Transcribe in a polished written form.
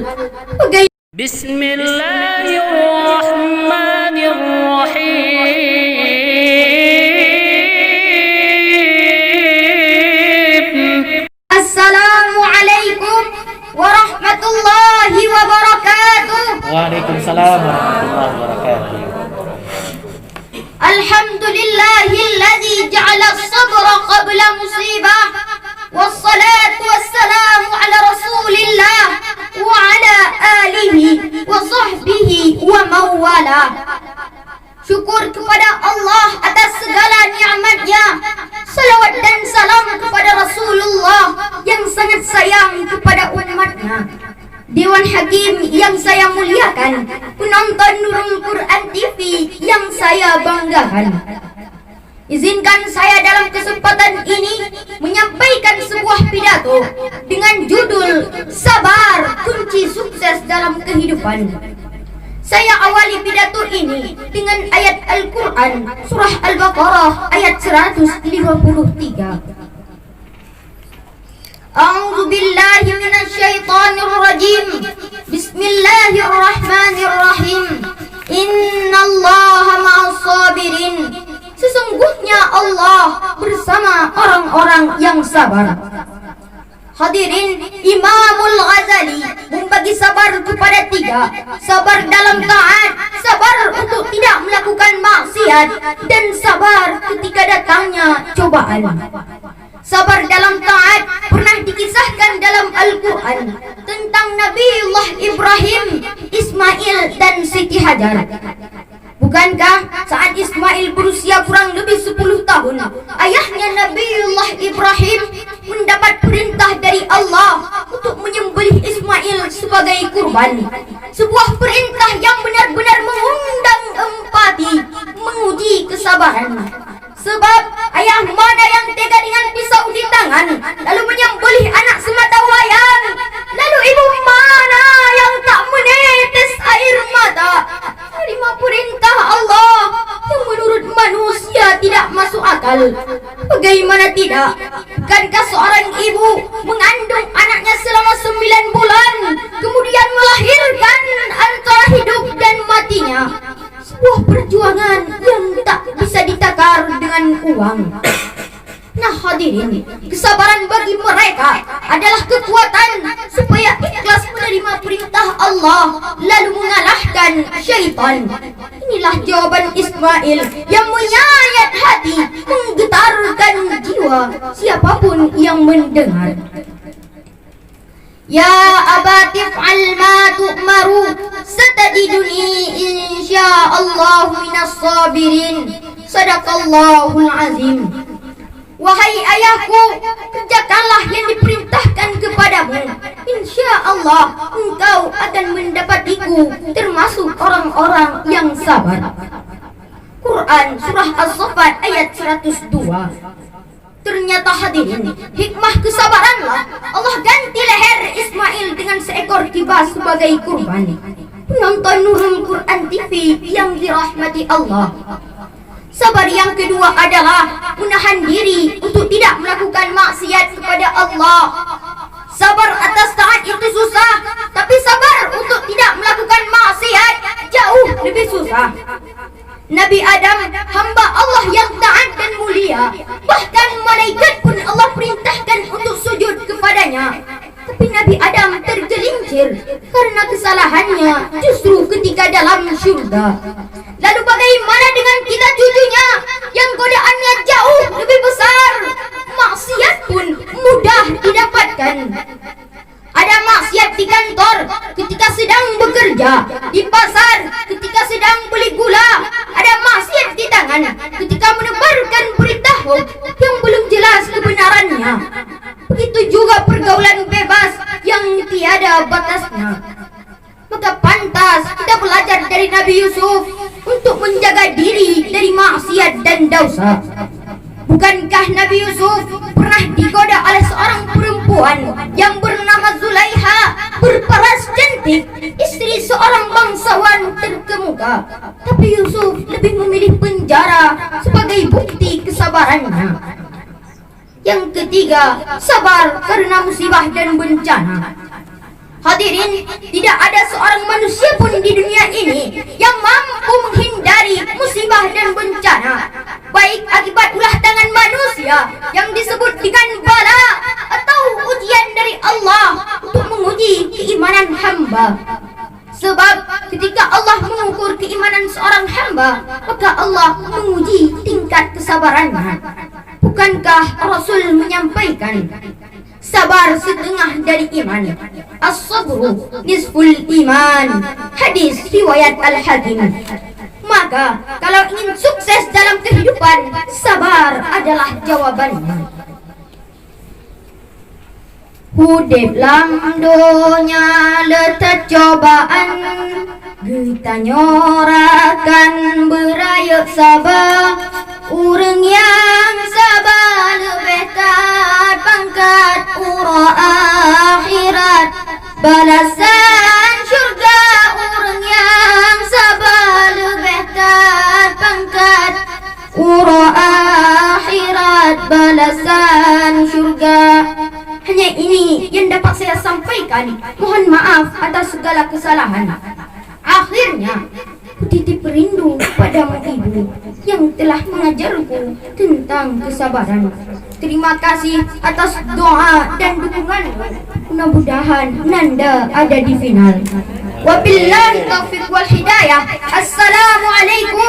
Bismillahirrahmanirrahim. Assalamualaikum warahmatullahi wabarakatuh. Waalaikumsalam warahmatullahi wabarakatuh. Alhamdulillahilladzi ja'ala as-sabra qabla musibah. Wassalatu wassalamu ala rasulillah wa ala alihi wa sahbihi wa mawala. Syukur kepada Allah atas segala nikmatnya. Salawat dan salam kepada Rasulullah yang sangat sayang kepada umatnya. Dewan Hakim yang saya muliakan, penonton Nurul Quran TV yang saya banggakan. Izinkan saya dalam kesempatan ini menyampaikan sebuah pidato dengan judul Sabar Kunci Sukses dalam Kehidupan. Saya awali pidato ini dengan ayat Al-Quran Surah Al-Baqarah ayat 153. A'udzu billahi minasyaitonir rajim. Bismillahirrahmanirrahim. Innallaha ma'as sabirin. Sesungguhnya Allah bersama orang-orang yang sabar. Hadirin, Imamul Ghazali membagi sabar kepada 3. Sabar dalam taat, sabar untuk tidak melakukan maksiat, dan sabar ketika datangnya cobaan. Sabar dalam taat pernah dikisahkan dalam Al-Quran tentang Nabiullah Ibrahim, Ismail, dan Siti Hajar. Bukankah saat Ismail berusia kurang lebih 10 tahun, ayahnya Nabiullah Ibrahim mendapat perintah dari Allah untuk menyembelih Ismail sebagai kurban. Sebuah perintah yang benar-benar mengundang empati, menguji kesabaran. Sebab ayah mana yang tega dengan pisau di tangan lalu menyembelih anak semata wayang? Lalu ibu mana yang tak menetes air mata terima perintah Allah yang menurut manusia tidak masuk akal? Bagaimana tidak? Bukankah seorang ibu mengandung anaknya selama 9 bulan, kemudian melahirkan antara hidup dan matinya? Sebuah perjuangan yang tak bisa ditakar dengan uang. Nah hadirin, kesabaran bagi mereka adalah kekuatan supaya ikhlas menerima perintah Allah lalu mengalahkan syaitan. Inilah jawaban Ismail yang menyayat hati, menggetarkan jiwa siapapun yang mendengar. Ya abati fa'al ma tu'maru satajiduni insyaallah minas sabirin. Sadaqallahul azim. Wahai ayahku, kerjakanlah yang diperintahkan kepadamu. InsyaAllah engkau akan mendapatiku termasuk orang-orang yang sabar. Quran Surah As-Saffat ayat 102. Ternyata hadirin, hikmah kesabaranlah Allah ganti leher Ismail dengan seekor kibas sebagai kurban. Penonton Nurul Quran TV yang dirahmati Allah, sabar yang kedua adalah menahan diri untuk tidak melakukan maksiat kepada Allah. Sabar atas taat itu susah, tapi sabar untuk tidak melakukan maksiat jauh lebih susah. Nabi Adam, hamba Allah yang taat dan mulia, bahkan malaikat pun Allah perintahkan untuk sujud kepadanya. Tapi Nabi Adam tergelincir karena kesalahannya justru ketika dalam syurga. Lalu bagaimana dengan kita cucunya yang godaannya jauh lebih besar? Maksiat pun mudah didapatkan. Ada maksiat di kantor ketika sedang bekerja, di pasar ketika sedang beli gula. Ada maksiat di tangan ketika menebarkan berita hoax yang belum jelas kebenarannya. Begitu juga pergaulan bebas yang tiada batasnya. Maka pantas kita belajar dari Nabi Yusuf untuk menjaga diri dari maksiat dan dosa. Bukankah Nabi Yusuf pernah digoda oleh seorang perempuan yang bernama Zulaiha, berparas cantik, istri seorang bangsawan terkemuka? Tapi Yusuf lebih memilih penjara sebagai bukti kesabarannya. Yang ketiga, sabar karena musibah dan bencana. Hadirin, tidak ada seorang manusia pun di dunia ini yang mampu menghindari musibah dan bencana, baik akibat ulah tangan manusia yang disebut dengan bala atau ujian dari Allah untuk menguji keimanan hamba. Sebab ketika Allah mengukur keimanan seorang hamba, maka Allah menguji tingkat kesabarannya. Bukankah Rasul menyampaikan, sabar setengah dari iman, as-sabru nisful iman, hadis riwayat Al-Hakim. Maka kalau ingin sukses dalam kehidupan, sabar adalah jawabannya. Hudip lam donya letak cobaan, kita nyorakan beraya sabar. Orang yang sabar lebih tat pangkat ura akhirat, balasan syurga. Orang yang sabar lebih tat pangkat ura akhirat, balasan syurga. Hanya ini yang dapat saya sampaikan. Mohon maaf atas segala kesalahan. Akhirnya, ku titip rindu padamu Ibu yang telah mengajarku tentang kesabaran. Terima kasih atas doa dan dukunganmu. Mudah-mudahan Nanda ada di final. Wabillahi taufiq wal hidayah. Assalamualaikum